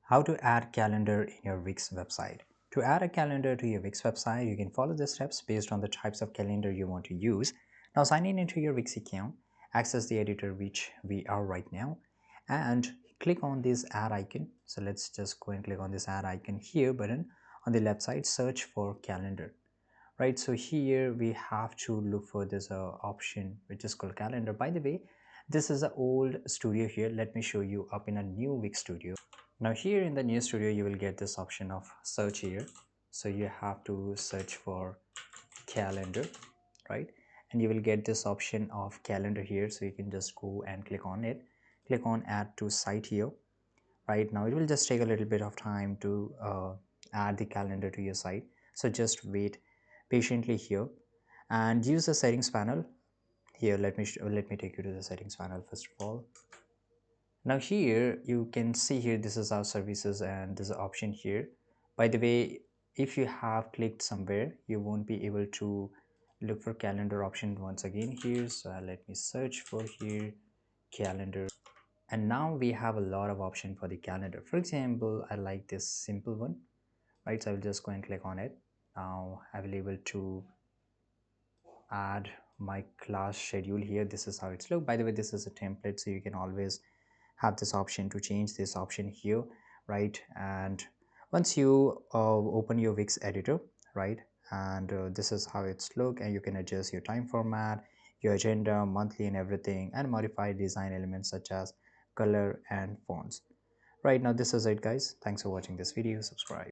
How to add calendar in your Wix website. To add a calendar to your Wix website, you can follow the steps based on the types of calendar you want to use. Now sign in into your Wix account, access the editor which we are right now, and click on this add icon. So let's just go and click on this add icon here button on the left side, search for calendar. Right, so here we have to look for this option which is called calendar. By the way, this is an old studio here. Let me show you up in a new Wix studio. Now here in the new studio you will get this option of search here. So you have to search for calendar, right? And you will get this option of calendar here, so you can just go and click on it, click on add to site here. Right now it will just take a little bit of time to add the calendar to your site, so just wait patiently here and use the settings panel here. Let me take you to the settings panel first of all. Now here you can see here, this is our services and there's an option here. By the way, if you have clicked somewhere you won't be able to look for calendar option once again here. So let me search for here calendar, and now we have a lot of option for the calendar. For example, I like this simple one, right? So I will just go and click on it. Now I will able to add my class schedule here. This is how it's look. By the way, this is a template, so you can always have this option to change this option here, right? And once you open your Wix editor, right, and this is how it's look, and you can adjust your time format, your agenda, monthly and everything, and modify design elements such as color and fonts. Right, now this is it guys. Thanks for watching this video. Subscribe.